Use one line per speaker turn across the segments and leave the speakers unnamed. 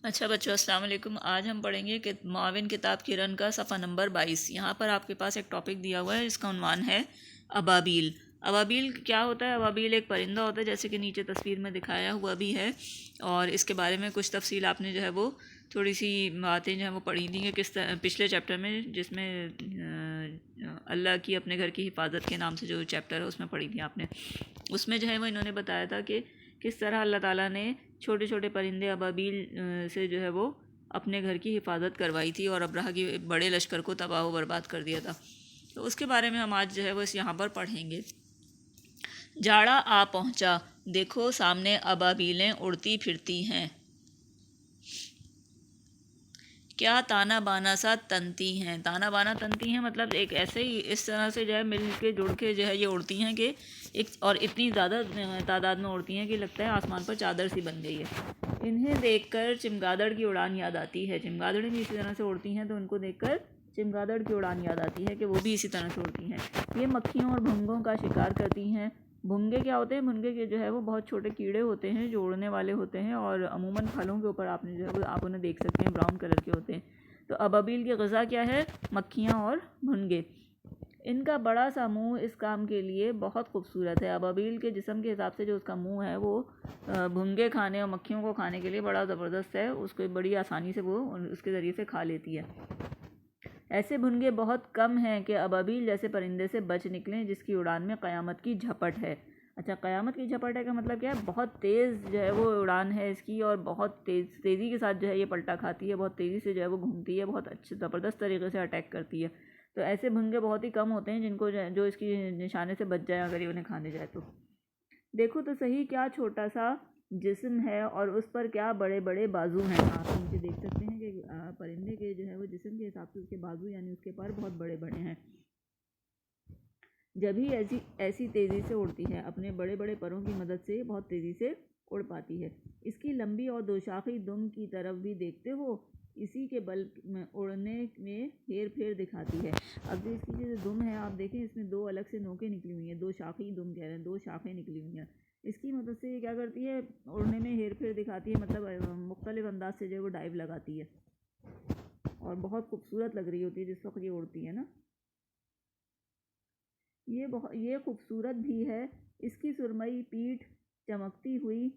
अच्छा बच्चों, अस्सलाम वालेकुम। आज हम पढ़ेंगे कि माविन किताब किरण का सफ़ा नंबर 22। यहाँ पर आपके पास एक टॉपिक दिया हुआ है, इसका उन्वान है अबाबील। अबाबील क्या होता है? अबाबील एक परिंदा होता है, जैसे कि नीचे तस्वीर में दिखाया हुआ भी है। और इसके बारे में कुछ तफसील आपने जो है वो थोड़ी सी बातें जो है वो पढ़ी थी कि पिछले चैप्टर में, जिसमें अल्लाह की अपने घर की हिफाजत के नाम से जो चैप्टर है उसमें पढ़ी थी आपने। उसमें जो है वो इन्होंने बताया था कि किस तरह अल्लाह ताला ने छोटे छोटे परिंदे अबाबील से जो है वो अपने घर की हिफाजत करवाई थी और अब्राहा की बड़े लश्कर को तबाह व बर्बाद कर दिया था। तो उसके बारे में हम आज जो है वो इस यहाँ पर पढ़ेंगे। जाड़ा आ पहुँचा, देखो सामने अबाबीलें उड़ती फिरती हैं, क्या ताना बाना सा तनती हैं। ताना बाना तनती हैं मतलब एक ऐसे ही इस तरह से जो है मिल के जुड़ के जो है ये उड़ती हैं कि एक और इतनी ज़्यादा तादाद में उड़ती हैं कि लगता है आसमान पर चादर सी बन गई है। इन्हें देखकर चमगादड़ की उड़ान याद आती है। चमगादड़ें भी इसी तरह से उड़ती हैं, तो उनको देखकर चमगादड़ की उड़ान याद आती है कि वो भी इसी तरह से उड़ती हैं। ये मक्खियों और भुंगों का शिकार करती हैं। भुंगे क्या होते हैं? भुंगे के जो है वो बहुत छोटे कीड़े होते हैं जो उड़ने वाले होते हैं और अमूमन फलों के ऊपर आपने जो है वो आप उन्हें देख सकते हैं, ब्राउन कलर के होते हैं। तो अबाबील की ग़िज़ा क्या है? मक्खियाँ और भुंगे। इनका बड़ा सा मुंह इस काम के लिए बहुत खूबसूरत है। अबाबील के जिस्म के हिसाब से जो उसका मुंह है वो भुंगे खाने और मक्खियों को खाने के लिए बड़ा ज़बरदस्त है। उसको बड़ी आसानी से वो उसके ज़रिए से खा लेती है। ऐसे भुनगे बहुत कम हैं कि अबाबील जैसे परिंदे से बच निकलें जिसकी उड़ान में क़यामत की झपट है। अच्छा, क़यामत की झपट है का मतलब क्या है? बहुत तेज़ जो है वो उड़ान है इसकी और बहुत तेज़ी के साथ जो है ये पलटा खाती है, बहुत तेज़ी से जो है वो घूमती है, बहुत अच्छे ज़बरदस्त तरीके से अटैक करती है। तो ऐसे भुनगे बहुत ही कम होते हैं जिनको जो इसकी निशाने से बच जाए अगर ये उन्हें खाने जाए तो। देखो तो सही, क्या छोटा सा जिस्म है और उस पर क्या बड़े बड़े बाजू हैं। आप नीचे देख सकते हैं कि परिंदे के जो है वो जिस्म के हिसाब से उसके बाजू यानी उसके पर बहुत बड़े बड़े हैं। जब ही ऐसी ऐसी तेज़ी से उड़ती है, अपने बड़े बड़े परों की मदद से बहुत तेज़ी से उड़ पाती है। इसकी लंबी और दोशाखी दुम की तरफ भी देखते हो, इसी के बल में उड़ने में हेर फेर दिखाती है। अब जो इसकी जो दुम है आप देखें, इसमें दो अलग से नोकें निकली हुई हैं, दो शाखी दुम कह रहे हैं, दो शाखें निकली हुई हैं। इसकी मदद से ये क्या करती है? उड़ने में हेर फेर दिखाती है, मतलब मुख्तलिफ अंदाज से जो है वो डाइव लगाती है और बहुत खूबसूरत लग रही होती है जिस वक्त ये उड़ती है ना। ये खूबसूरत भी है। इसकी सुरमई पीठ चमकती हुई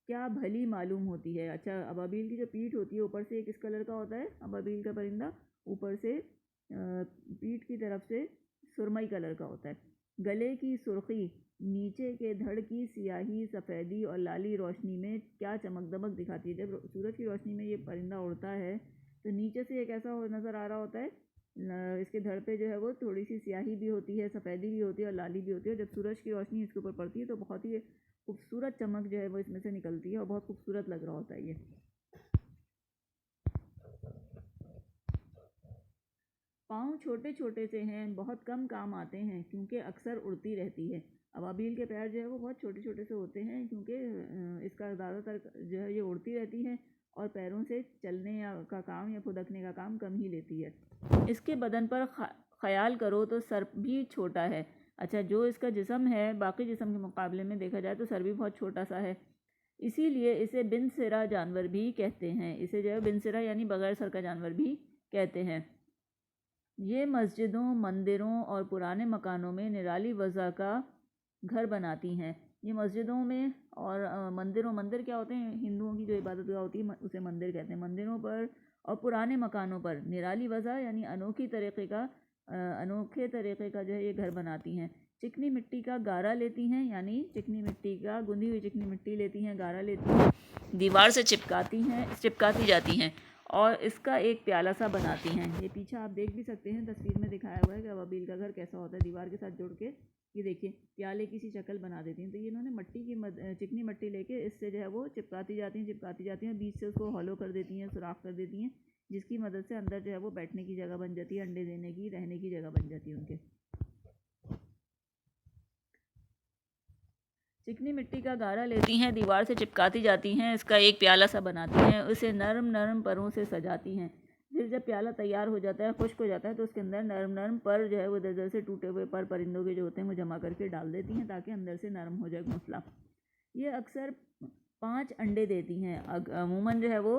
क्या भली मालूम होती है। अच्छा, अबाबील की जो पीठ होती है ऊपर से किस कलर का होता है? अबाबील का परिंदा ऊपर से पीठ की तरफ से सुरमई कलर का होता है। गले की सुर्खी, नीचे के धड़ की सियाही, सफ़ेदी और लाली रोशनी में क्या चमक दमक दिखाती है। जब सूरज की रोशनी में ये परिंदा उड़ता है तो नीचे से एक ऐसा नज़र आ रहा होता है, इसके धड़ पे जो है वो थोड़ी सी स्याही भी होती है, सफ़ेदी भी होती है और लाली भी होती है। जब सूरज की रोशनी इसके ऊपर पड़ती है तो बहुत ही खूबसूरत चमक जो है वो इसमें से निकलती है और बहुत खूबसूरत लग रहा होता है ये। पाँव छोटे छोटे से हैं, बहुत कम काम आते हैं क्योंकि अक्सर उड़ती रहती है। अबाबील के पैर जो है वो बहुत छोटे छोटे से होते हैं क्योंकि इसका ज़्यादातर जो है ये उड़ती रहती है और पैरों से चलने का काम या फुदकने का काम कम ही लेती है। इसके बदन पर ख्याल करो तो सर भी छोटा है। अच्छा, जो इसका जिस्म है बाकी जिस्म के मुकाबले में देखा जाए तो सर भी बहुत छोटा सा है, इसीलिए इसे बिन सिरा जानवर भी कहते हैं। इसे जो है बिन सिरा यानी बगैर सर का जानवर भी कहते हैं। ये मस्जिदों, मंदिरों और पुराने मकानों में निराली वज़ा का घर बनाती हैं। ये मस्जिदों में और मंदिर क्या होते हैं? हिंदुओं की जो इबादत गाह होती है उसे मंदिर कहते हैं। मंदिरों पर और पुराने मकानों पर निराली वज़ा यानी अनोखे तरीक़े का जो है ये घर बनाती हैं। चिकनी मिट्टी का गारा लेती हैं, यानी चिकनी मिट्टी का गुंदी हुई चिकनी मिट्टी लेती हैं, गारा लेती हैं, दीवार से चिपकाती जाती हैं और इसका एक प्याला सा बनाती हैं। ये पीछे आप देख भी सकते हैं, तस्वीर में दिखाया हुआ है कि अबाबील का घर कैसा होता है। दीवार के साथ जुड़ के ये देखिए प्याले की सी शक्ल बना देती हैं। तो ये इन्होंने चिकनी मिट्टी लेके इससे जो है वो चिपकाती जाती हैं, बीच से उसको हॉलो कर देती हैं, सुराख कर देती हैं, जिसकी मदद से अंदर जो है वो बैठने की जगह बन जाती है, अंडे देने की, रहने की जगह बन जाती है उनके। चिकनी मिट्टी का गारा लेती हैं, दीवार से चिपकाती जाती हैं, इसका एक प्याला सा बनाती हैं, उसे नरम नरम परों से सजाती हैं। फिर जब प्याला तैयार हो जाता है, खुश्क हो जाता है, तो उसके अंदर नरम नरम पर जो है वो इधर से टूटे हुए पर परिंदों के जो होते हैं वो जमा करके डाल देती हैं ताकि अंदर से नरम हो जाए घोंसला। ये अक्सर 5 अंडे देती हैं। अमूमन जो है वो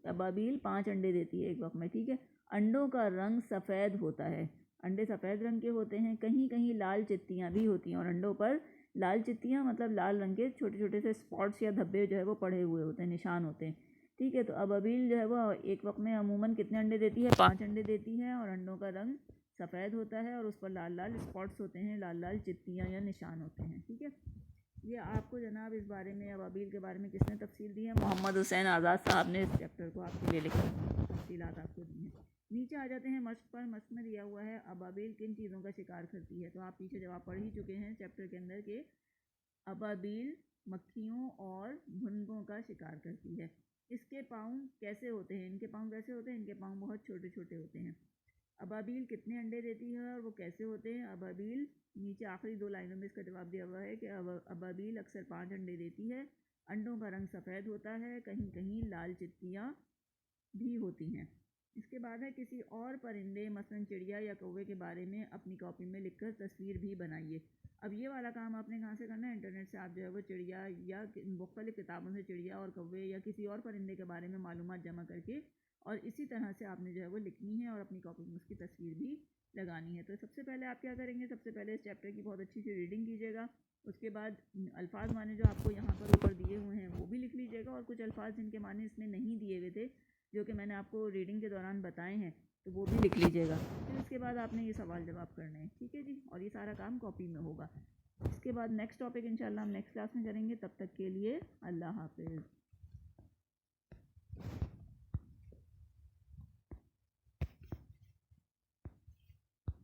अबाबील 5 अंडे देती है एक वक्त में, ठीक है। अंडों का रंग सफ़ेद होता है, अंडे सफ़ेद रंग के होते हैं, कहीं कहीं लाल चित्तियाँ भी होती हैं, और अंडों पर लाल चित्तियाँ मतलब लाल रंग के छोटे छोटे से स्पॉट्स या धब्बे जो है वो पड़े हुए होते हैं, निशान होते हैं, ठीक है। तो अबाबील जो है वो एक वक्त में अमूमन कितने अंडे देती है? 5 अंडे देती है, और अंडों का रंग सफ़ेद होता है और उस पर लाल लाल स्पॉट्स होते हैं, लाल लाल चित्तियाँ या निशान होते हैं, ठीक है। ये आपको जनाब इस बारे में अबाबील के बारे में किसने तफसील दी है? मोहम्मद हुसैन आज़ाद साहब ने इस चैप्टर को आपके लिए लिखा है, तफसीलात आपको दी हैं। नीचे आ जाते हैं मश्क पर। मश्क में दिया हुआ है अबाबील किन चीज़ों का शिकार करती है। तो आप पीछे जवाब पढ़ ही चुके हैं चैप्टर के अंदर के अबाबील मक्खियों और भुनकों का शिकार करती है। इसके पाँव कैसे होते हैं? इनके पाँव कैसे होते हैं? इनके पाँव बहुत छोटे छोटे होते हैं। अबाबील कितने अंडे देती है और वो कैसे होते हैं? अबाबील, नीचे आखिरी 2 लाइनों में इसका जवाब दिया हुआ है कि अबाबील अक्सर 5 अंडे देती है, अंडों का रंग सफ़ेद होता है, कहीं कहीं लाल चित्तियाँ भी होती हैं। इसके बाद है किसी और परिंदे मसलन चिड़िया या कौवे के बारे में अपनी कॉपी में लिखकर तस्वीर भी बनाइए। अब ये वाला काम आपने कहाँ से करना है? इंटरनेट से आप जो है वो चिड़िया या मुख्तलिफ़ किताबों से चिड़िया और कौवे या किसी और परिंदे के बारे में मालूमात जमा करके और इसी तरह से आपने जो है वो लिखनी है और अपनी कॉपी में उसकी तस्वीर भी लगानी है। तो सबसे पहले आप क्या करेंगे? सबसे पहले इस चैप्टर की बहुत अच्छी सी रीडिंग कीजिएगा। उसके बाद अल्फाज माने जो आपको यहाँ पर ऊपर दिए हुए हैं वो भी लिख लीजिएगा, और कुछ अल्फाज जिनके माने इसमें नहीं दिए हुए थे जो कि मैंने आपको रीडिंग के दौरान बताए हैं तो वो भी लिख लीजिएगा। फिर इसके बाद आपने ये सवाल जवाब करने हैं, ठीक है जी, और ये सारा काम कॉपी में होगा। इसके बाद नेक्स्ट टॉपिक इंशाल्लाह हम नेक्स्ट क्लास में करेंगे। तब तक के लिए अल्लाह हाफिज़।